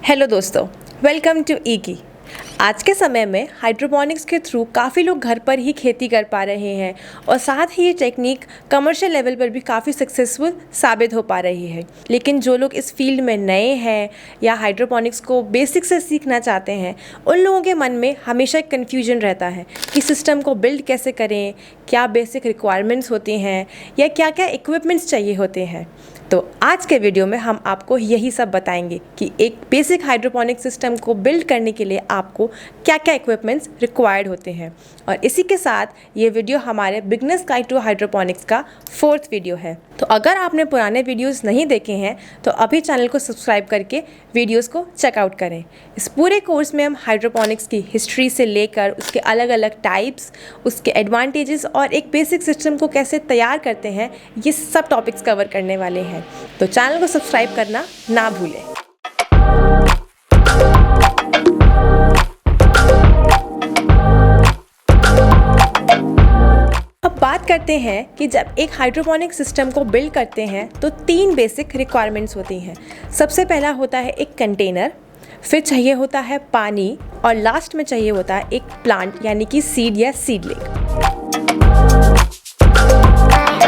Hello दोस्तों, welcome to ईकी। आज के समय में हाइड्रोपोनिक्स के थ्रू काफ़ी लोग घर पर ही खेती कर पा रहे हैं और साथ ही ये टेक्निक कमर्शियल लेवल पर भी काफ़ी सक्सेसफुल साबित हो पा रही है। लेकिन जो लोग इस फील्ड में नए हैं या हाइड्रोपोनिक्स को बेसिक से सीखना चाहते हैं, उन लोगों के मन में हमेशा एक कन्फ्यूजन रहता है कि सिस्टम को बिल्ड कैसे करें, क्या बेसिक रिक्वायरमेंट्स होती हैं या क्या क्या इक्विपमेंट्स चाहिए होते हैं। तो आज के वीडियो में हम आपको यही सब बताएंगे कि एक बेसिक हाइड्रोपोनिक सिस्टम को बिल्ड करने के लिए आपको क्या क्या इक्विपमेंट्स रिक्वायर्ड होते हैं। और इसी के साथ ये वीडियो हमारे बिगनर्स गाइड टू हाइड्रोपोनिक्स का 4th वीडियो है। तो अगर आपने पुराने वीडियोस नहीं देखे हैं तो अभी चैनल को सब्सक्राइब करके वीडियोस को चेकआउट करें। इस पूरे कोर्स में हम हाइड्रोपोनिक्स की हिस्ट्री से लेकर उसके अलग अलग टाइप्स, उसके एडवांटेजेस और एक बेसिक सिस्टम को कैसे तैयार करते हैं, ये सब टॉपिक्स कवर करने वाले हैं। तो चैनल को सब्सक्राइब करना ना भूलें। अब बात करते हैं कि जब एक हाइड्रोपोनिक सिस्टम को बिल्ड करते हैं तो 3 बेसिक रिक्वायरमेंट्स होती हैं। सबसे पहला होता है एक कंटेनर, फिर चाहिए होता है पानी और लास्ट में चाहिए होता है एक प्लांट यानी कि सीड या सीडलिंग।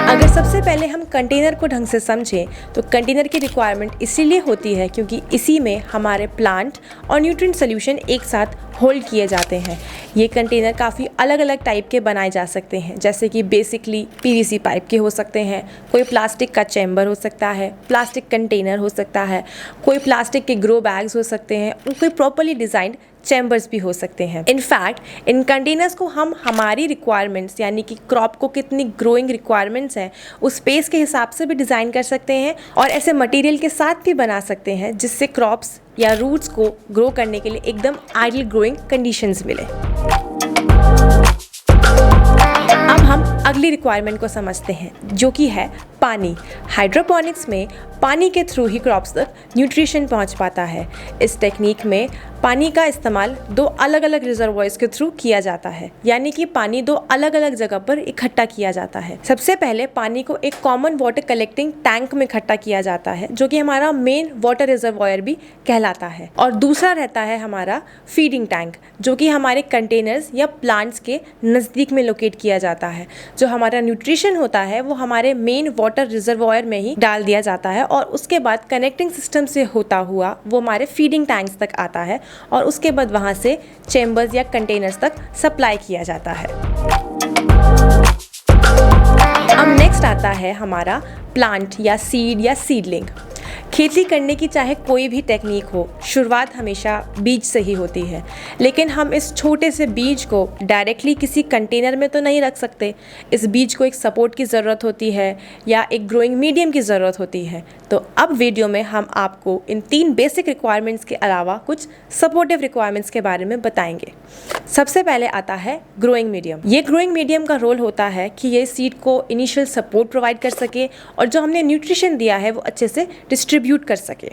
अगर सबसे पहले हम कंटेनर को ढंग से समझें तो कंटेनर की रिक्वायरमेंट इसीलिए होती है क्योंकि इसी में हमारे प्लांट और न्यूट्रिएंट सॉल्यूशन एक साथ होल्ड किए जाते हैं। ये कंटेनर काफ़ी अलग अलग टाइप के बनाए जा सकते हैं, जैसे कि बेसिकली पीवीसी पाइप के हो सकते हैं, कोई प्लास्टिक का चैम्बर हो सकता है, प्लास्टिक कंटेनर हो सकता है, कोई प्लास्टिक के ग्रो बैग्स हो सकते हैं, कोई प्रॉपर्ली डिज़ाइंड चैम्बर्स भी हो सकते हैं। इनफैक्ट इन कंटेनर्स को हम हमारी रिक्वायरमेंट्स यानी कि क्रॉप को कितनी ग्रोइंग रिक्वायरमेंट्स हैं उस स्पेस के हिसाब से भी डिज़ाइन कर सकते हैं और ऐसे मटेरियल के साथ भी बना सकते हैं जिससे क्रॉप्स या रूट्स को ग्रो करने के लिए एकदम आइडियल ग्रोइंग कंडीशंस मिले। अब हम अगली रिक्वायरमेंट को समझते हैं जो कि है पानी। हाइड्रोपोनिक्स में पानी के थ्रू ही क्रॉप्स तक न्यूट्रिशन पहुंच पाता है। इस टेक्निक में पानी का इस्तेमाल 2 अलग अलग रिजर्वॉयर्स के थ्रू किया जाता है, यानी कि पानी 2 अलग अलग जगह पर इकट्ठा किया जाता है। सबसे पहले पानी को एक कॉमन वाटर कलेक्टिंग टैंक में इकट्ठा किया जाता है जो कि हमारा मेन वाटर रिजर्वॉयर भी कहलाता है, और दूसरा रहता है हमारा फीडिंग टैंक जो कि हमारे कंटेनर्स या प्लांट्स के नज़दीक में लोकेट किया जाता है। जो हमारा न्यूट्रिशन होता है वो हमारे मेन वाटर रिजर्वॉयर में ही डाल दिया जाता है और उसके बाद कनेक्टिंग सिस्टम से होता हुआ वो हमारे फीडिंग टैंक्स तक आता है और उसके बाद वहाँ से चैम्बर्स या कंटेनर्स तक सप्लाई किया जाता है। अब नेक्स्ट आता है हमारा प्लांट या सीड या सीडलिंग। खेती करने की चाहे कोई भी टेक्निक हो, शुरुआत हमेशा बीज से ही होती है, लेकिन हम इस छोटे से बीज को डायरेक्टली किसी कंटेनर में तो नहीं रख सकते। इस बीज को एक सपोर्ट की ज़रूरत होती है या एक ग्रोइंग मीडियम की ज़रूरत होती है। तो अब वीडियो में हम आपको इन 3 बेसिक रिक्वायरमेंट्स के अलावा कुछ सपोर्टिव रिक्वायरमेंट्स के बारे में बताएंगे। सबसे पहले आता है ग्रोइंग मीडियम। ये ग्रोइंग मीडियम का रोल होता है कि ये सीड को इनिशियल सपोर्ट प्रोवाइड कर सके और जो हमने न्यूट्रिशन दिया है वो अच्छे से डिस्ट्रीब्यूट कर सके।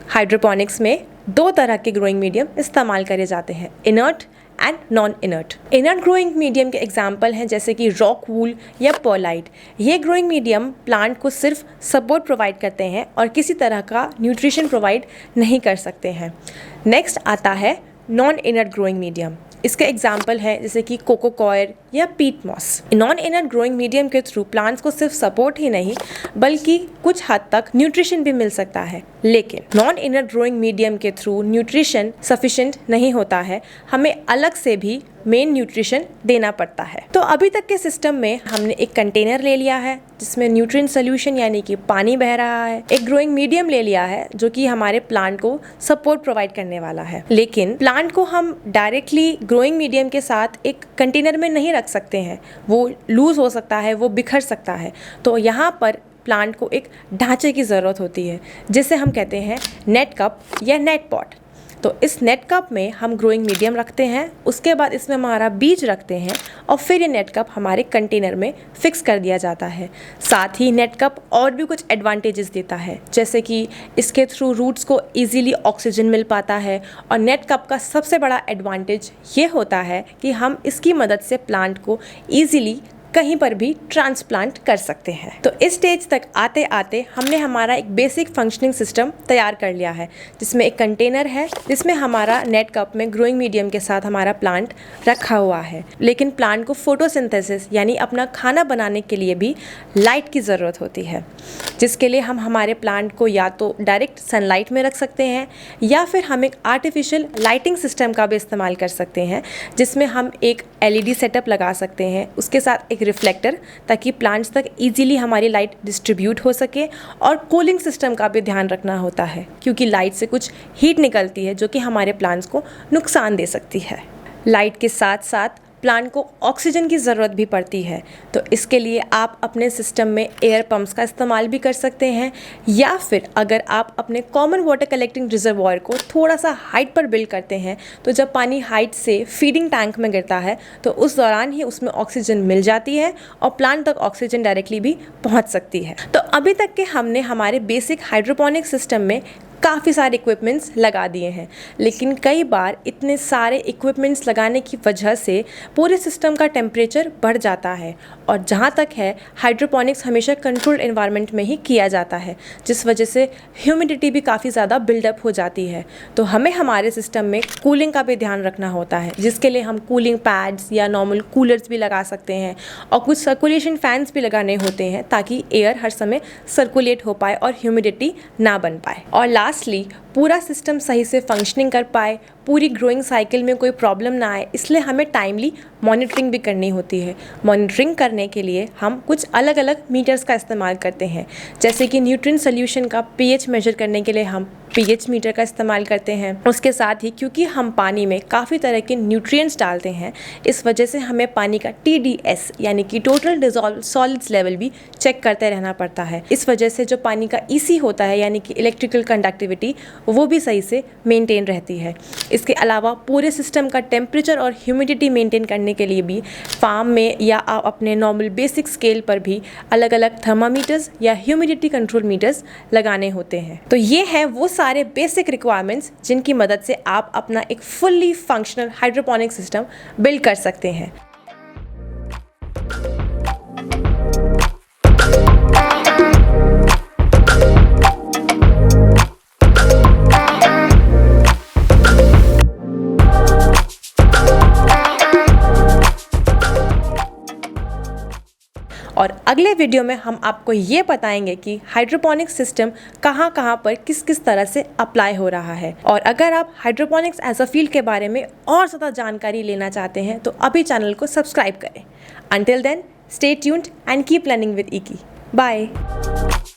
हाइड्रोपोनिक्स में 2 तरह के ग्रोइंग मीडियम इस्तेमाल करे जाते हैं, inert and non inert. Inert growing medium के एग्जाम्पल हैं जैसे कि रॉक वूल या पर्लाइट। ये ग्रोइंग मीडियम प्लांट को सिर्फ सपोर्ट प्रोवाइड करते हैं और किसी तरह का न्यूट्रिशन प्रोवाइड नहीं कर सकते हैं। नेक्स्ट आता है नॉन इनर्ट ग्रोइंग मीडियम। इसके एग्जाम्पल हैं जैसे कि कोको कॉयर या peat moss. Non inert growing medium के थ्रू प्लांट्स को सिर्फ सपोर्ट ही नहीं बल्कि कुछ हद तक न्यूट्रिशन भी मिल सकता है, लेकिन नॉन इनर्ट ग्रोइंग मीडियम के थ्रू न्यूट्रिशन सफिशिएंट नहीं होता है, हमें अलग से भी मेन न्यूट्रिशन देना पड़ता है। तो अभी तक के सिस्टम में हमने एक कंटेनर ले लिया है जिसमें न्यूट्रिएंट सॉल्यूशन यानी कि पानी बह रहा है, एक ग्रोइंग मीडियम ले लिया है जो कि हमारे प्लांट को सपोर्ट प्रोवाइड करने वाला है। लेकिन प्लांट को हम डायरेक्टली ग्रोइंग मीडियम के साथ एक कंटेनर में नहीं रख सकते हैं, वो लूज हो सकता है, वो बिखर सकता है। तो यहाँ पर प्लांट को एक ढांचे की ज़रूरत होती है जिसे हम कहते हैं नेट कप या नेट पॉट। तो इस नेट कप में हम ग्रोइंग मीडियम रखते हैं, उसके बाद इसमें हमारा बीज रखते हैं और फिर ये नेट कप हमारे कंटेनर में फिक्स कर दिया जाता है। साथ ही नेट कप और भी कुछ एडवांटेजेस देता है, जैसे कि इसके थ्रू रूट्स को इजीली ऑक्सीजन मिल पाता है और नेट कप का सबसे बड़ा एडवांटेज ये होता है कि हम इसकी मदद से प्लांट को ईजिली कहीं पर भी ट्रांसप्लांट कर सकते हैं। तो इस स्टेज तक आते आते हमने हमारा एक बेसिक फंक्शनिंग सिस्टम तैयार कर लिया है, जिसमें एक कंटेनर है जिसमें हमारा नेट कप में ग्रोइंग मीडियम के साथ हमारा प्लांट रखा हुआ है। लेकिन प्लांट को फोटोसिंथेसिस यानी अपना खाना बनाने के लिए भी लाइट की ज़रूरत होती है, जिसके लिए हम हमारे प्लांट को या तो डायरेक्ट सनलाइट में रख सकते हैं या फिर हम एक आर्टिफिशियल लाइटिंग सिस्टम का भी इस्तेमाल कर सकते हैं, जिसमें हम एक LED सेटअप लगा सकते हैं, उसके साथ एक रिफ्लेक्टर, ताकि प्लांट्स तक इजीली हमारी लाइट डिस्ट्रीब्यूट हो सके। और कूलिंग सिस्टम का भी ध्यान रखना होता है, क्योंकि लाइट से कुछ हीट निकलती है जो कि हमारे प्लांट्स को नुकसान दे सकती है। लाइट के साथ साथ प्लांट को ऑक्सीजन की ज़रूरत भी पड़ती है, तो इसके लिए आप अपने सिस्टम में एयर पंप्स का इस्तेमाल भी कर सकते हैं, या फिर अगर आप अपने कॉमन वाटर कलेक्टिंग रिजर्वॉयर को थोड़ा सा हाइट पर बिल्ड करते हैं, तो जब पानी हाइट से फीडिंग टैंक में गिरता है तो उस दौरान ही उसमें ऑक्सीजन मिल जाती है और प्लांट तक ऑक्सीजन डायरेक्टली भी पहुँच सकती है। तो अभी तक के हमने हमारे बेसिक हाइड्रोपोनिक सिस्टम में काफ़ी सारे इक्विपमेंट्स लगा दिए हैं, लेकिन कई बार इतने सारे इक्विपमेंट्स लगाने की वजह से पूरे सिस्टम का टेम्परेचर बढ़ जाता है। और जहाँ तक है, हाइड्रोपोनिक्स हमेशा कंट्रोल्ड एनवायरनमेंट में ही किया जाता है, जिस वजह से ह्यूमिडिटी भी काफ़ी ज़्यादा बिल्डअप हो जाती है। तो हमें हमारे सिस्टम में कूलिंग का भी ध्यान रखना होता है, जिसके लिए हम कूलिंग पैड्स या नॉर्मल कूलर्स भी लगा सकते हैं और कुछ सर्कुलेशन फैंस भी लगाने होते हैं, ताकि एयर हर समय सर्कुलेट हो पाए और ह्यूमिडिटी ना बन पाए। और लास्टली, पूरा सिस्टम सही से फंक्शनिंग कर पाए, पूरी ग्रोइंग साइकिल में कोई प्रॉब्लम ना आए, इसलिए हमें टाइमली मॉनिटरिंग भी करनी होती है। मॉनिटरिंग करने के लिए हम कुछ अलग अलग मीटर्स का इस्तेमाल करते हैं, जैसे कि न्यूट्रिएंट सोल्यूशन का pH मेजर करने के लिए हम pH मीटर का इस्तेमाल करते हैं। उसके साथ ही क्योंकि हम पानी में काफ़ी तरह के न्यूट्रिएंट्स डालते हैं, इस वजह से हमें पानी का TDS यानी कि टोटल डिजॉल्व सॉलिड्स लेवल भी चेक करते रहना पड़ता है। इस वजह से जो पानी का EC होता है यानी कि इलेक्ट्रिकल कंडक्टिविटी, वो भी सही से मेंटेन रहती है। इसके अलावा पूरे सिस्टम का टेम्परेचर और ह्यूमिडिटी मेंटेन करने के लिए भी फार्म में या आप अपने नॉर्मल बेसिक स्केल पर भी अलग अलग थर्मामीटर्स या ह्यूमिडिटी कंट्रोल मीटर्स लगाने होते हैं। तो ये है वो सारे बेसिक रिक्वायरमेंट्स जिनकी मदद से आप अपना एक fully functional hydroponic system build कर सकते हैं। और अगले वीडियो में हम आपको ये बताएंगे कि हाइड्रोपोनिक्स सिस्टम कहाँ कहाँ पर किस किस तरह से अप्लाई हो रहा है। और अगर आप हाइड्रोपोनिक्स एज अ फील्ड के बारे में और ज़्यादा जानकारी लेना चाहते हैं तो अभी चैनल को सब्सक्राइब करें। Until then, stay tuned and keep learning with Iki. Bye.